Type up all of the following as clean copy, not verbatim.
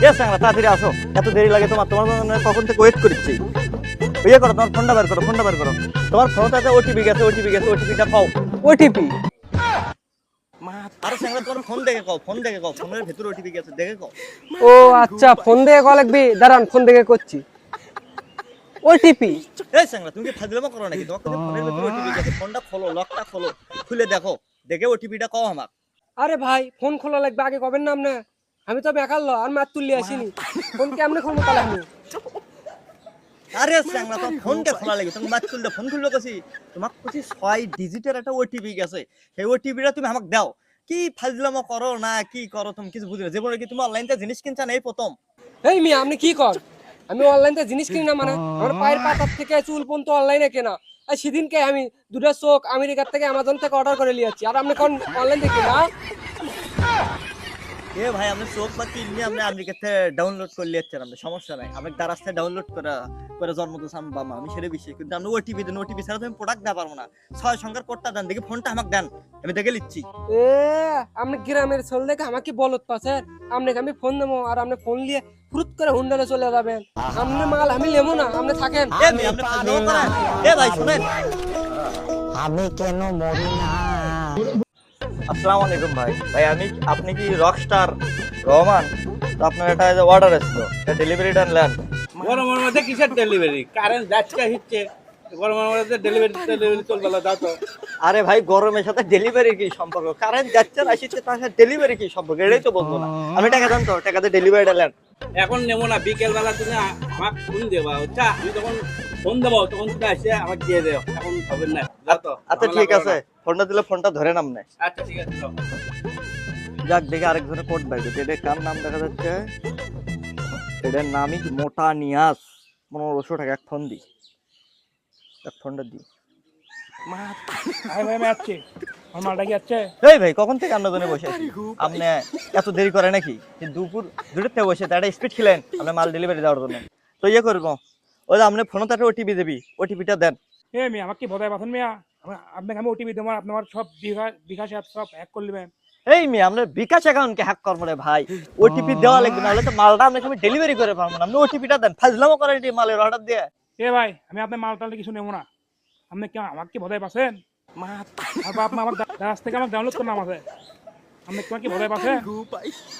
এ স্যাংরা তাড়াতাড়ি আসো, এত দেরি লাগে তোমার? তোমার জন্য কখন থেকে ওয়েট করছি। ইয়ে করো, তোমার ফোনটা বের করো, ফোনটা বের করো। তোমার ফোনটাতে ওটিপি গেছে, ওটিপি গেছে, ওটিপিটা পাও। ওটিপি? আরে স্যাংরা তোমার ফোন দেখে কও, ফোন দেখে কও, ফোনের ভিতরে ওটিপি গেছে দেখে কও। ও আচ্ছা, ফোন দিয়ে কল লাগবে, দাঁড়ান ফোন থেকে করছি। ওটিপি? এই স্যাংরা তুমি কি ফাজলামো করো নাকি? তোমার কাছে ফোনের ভিতরে ওটিপি গেছে, ফোনটা খোলো, লকটা খোলো, খুলে দেখো, দেখে ওটিপিটা কও আমাক। আরে ভাই, ফোন খোলা লাগবে, আগে কবেন না আপনি? আমি তো বেকার ল আর মাত তুললে আসিনি, ফোন কেমনে খুলবো তাহলে আমি? আরে স্যাংরা তোমার ফোনটা খোলা লাগে, তুমি মাছ খুললে ফোন খুললো কছি, তোমাক কছি 6 ডিজিটের একটা ওটিপি গেছে, সেই ওটিপিটা তুমি আমাক দাও। কি ফাজলামো করো না কি করো তুমি কিছু বুঝি না। জীবনে কি তুমি অনলাইনতে জিনিস কিনছ না এই প্রথম? এই মিয়া, আপনি কি কর? আমি অনলাইন থেকে জিনিস কিনি না মানে? আমার পায়ের পাতার থেকে চুল পর্যন্ত অনলাইনে কেনা। আর সেদিনকে আমি দুটো চোখ আমেরিকার থেকে অ্যামাজন থেকে অর্ডার করে নিয়ে যাচ্ছি, আর আপনি কোন অনলাইন থেকে না? এ ভাই আপনি চোখ বা কিডনি আপনি আমেরিকা থেকে ডাউনলোড করে লিয়েছেন, আপনি সমস্যা নাই, আমি দারাজ থেকে ডাউনলোড করে করে জন্ম তো বাবা, আমি সেটা বিশ্বাস, কিন্তু আপনি ওটিপি দেন, ওটিপি ছাড়া তুমি প্রোডাক্ট দিতে পারবো না। 6 সংখ্যার কোডটা দেন, দেখি ফোনটা আমাকে দেন, আমি দেখে নিচ্ছি। এ আপনি গ্রামের ছেলে দেখে আমাকে বলত পাচ্ছেন? আপনাকে আমি ফোন দেবো আর আপনি ফোন নিয়ে ফুরুত করে হুন্ডালে চলে যাবেন। আপনি মাল আমি নেবো না, আপনি থাকেন। এ ভাই আপনি ফাজলামো করেন। এ ভাই শুনেন, আমি কেন মরি না? আসসালামু আলাইকুম ভাই। ভাই আমি, আপনি কি রকস্টার রহমান? তো আপনার একটা অর্ডার এসেছিল, এটা ডেলিভারিটা নেন। গরমের মধ্যে কিসের ডেলিভারি? কারেন্ট যাচ্ছে হিচ্ছে, গরমের মধ্যে ডেলিভারি চলবে না, দাও তো। আরে ভাই গরমের সাথে ডেলিভারি কি সম্পর্ক? কারেন্ট যাচ্ছে না আসছে, তার সাথে ডেলিভারি কি সম্পর্ক? এটাই তো বলবো না। আমি টাকা দেন তো, টাকাতে ডেলিভারিটা নেন। এখন নেবো না, বিকেল বেলা তুমি আমাকে ফোন দেবা, আচ্ছা? আমি তখন ফোন দেবো, তখন তুমি আসে আমাকে দিয়ে দেও, এখন হবে না, দাও তো। আচ্ছা ঠিক আছে, ফোনটা দিলে ফোনটা ধরে নামনে। আচ্ছা ঠিক আছে, দাও। যাক দেখি আরেকজনের কোড বাইরে, এটা কার নাম দেখা যাচ্ছে? এটার নামই মোটা নিয়াস। 1500 টাকা, এক ফোন দি, এক ফোনটা দি। ভাই ভাই আমি আসছি, আমার মালটা কি আছে? এই ভাই কখন থেকে আমরা জন্য বসে আছি, আপনি এত দেরি করে নাকি? এই দুপুর 2টার থেকে বসে তার স্পিড খেলেন আপনি মাল ডেলিভারি দেওয়ার জন্য। তো ইয়ে করবো, ওই যে আপনি ফোনে তার ওটিপি দেবি, ওটিপিটা দেন। এ মিয়া আমাকে কি বোধায় পাচ্ছেন মিয়া? আপনাকে আমি ওটিপি দেবো, আপনার সব বিকাশ অ্যাপ সব হ্যাক করে নেবেন। এই মেয়ে আমরা বিকাশ অ্যাকাউন্টকে হ্যাক করবো রে ভাই, ওটিপি দেওয়া লাগবে, না হলে তো মালটা আপনাকে আমি ডেলিভারি করে পারবো না। আপনি ওটিপিটা দেন, ফাজলামো করেন এই মালের অর্ডার দিয়ে। এ ভাই, আমি আপনার মাল টাল কিছু নেবো না। আপনি কি আমাকে কি বোধায় পাচ্ছেন? তারপর আপনি আমার দাস থেকে আমাকে ডাউনলোড করলাম আছে। আপনি কি বোধায় পাচ্ছেন?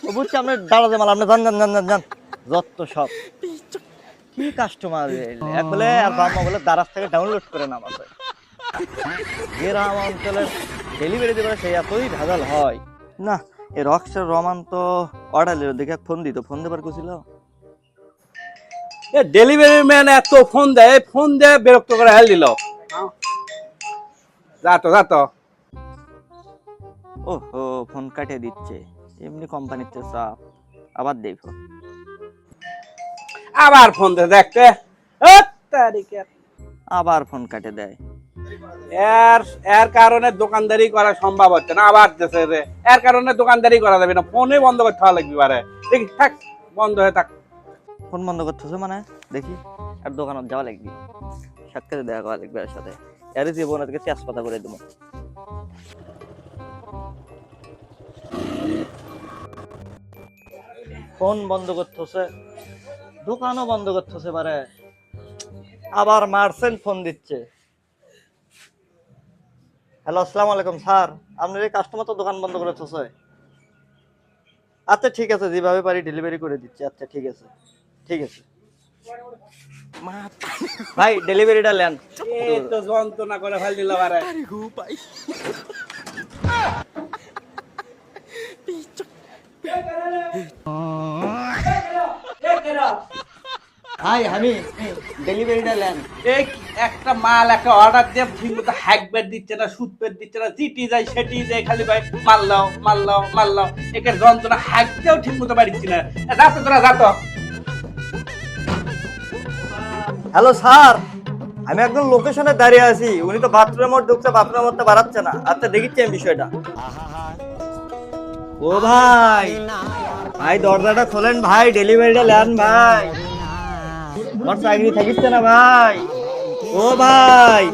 ও বুঝছি আপনার দাঁড়াতে মাল, আপনি যান যান যান যান যান, যত সব কি কাস্টমার এক বলে আর বাম্মা বলে দারাজ থেকে ডাউনলোড করে নাম আছে। গ্রাম অঞ্চলের ডেলিভারি দেবে সেই এতই ভেজাল হয় না। এই রকস্টার রহমান তো অর্ডার দিল, দেখে ফোন দিত, ফোন দেবার কুছিল। এ ডেলিভারি ম্যান এত ফোন দেয়, ফোন দেয় বিরক্ত করে হেল দিল। যা তো যা তো। ওহো ফোন কাটিয়ে দিচ্ছে, এমনি কোম্পানিতে চাপ। আবার দেই ফোন, আবার ফোন দে দেখতে, তারিখে আবার ফোন কাটে দেয়। এর এর কারণে দোকানদারি করা সম্ভব হচ্ছে না, আবার দেশে রে এর কারণে দোকানদারি করা যাবে না, ফোনই বন্ধ করতে হওয়া লাগবে। পারে দেখি থাক, বন্ধ হয়ে থাক। ফোন বন্ধ করতেছে মানে? দেখি আর দোকানত যাওয়া লাগবে, সাক্ষাৎ দেখা করা লাগবে এর সাথে, এর জীবনে থেকে তেজপাতা করে দেবো। ফোন বন্ধ করতেছে, দোকানও বন্ধ করতেছে, পারে আবার মার্সেন্ট ফোন দিচ্ছে। হ্যালো আসসালামু আলাইকুম স্যার, আপনার এই কাস্টমার তো দোকান বন্ধ করেছে। আচ্ছা ঠিক আছে, যেভাবে পারি ডেলিভারি করে দিচ্ছি। আচ্ছা ঠিক আছে, ঠিক আছে ভাই ডেলিভারিটা নেন। এই তো যন্ত্রণা করে ফেল দিল পারে। ভাই আমি ডেলিভারিটা নেন। এই একটা মাল একটা অর্ডার দিয়ে ঠিক মতো হ্যাকবেট দিচ্ছে না, সুটপেট দিচ্ছে না, জিটি যায় সেটি যায়, খালি ভাই মারলাও মারলাও মারলাও, একের যন্ত্রণা হ্যাকতেও ঠিক মতো বাড়িচ্ছি না। যা তো তোরা যা তো। হ্যালো স্যার, আমি একদম লোকেশনে দাঁড়িয়ে আছি, উনি তো বাথরুমের মধ্যে ঢুকছে, বাথরুমের মধ্যে বাড়াচ্ছে না। আচ্ছা দেখিচ্ছি আমি বিষয়টা। ও ভাই, ভাই দরজাটা খোলেন ভাই, ডেলিভারিটা নেন ভাই, আমার চাকরি থাকিচ্ছে না ভাই। ও ভাই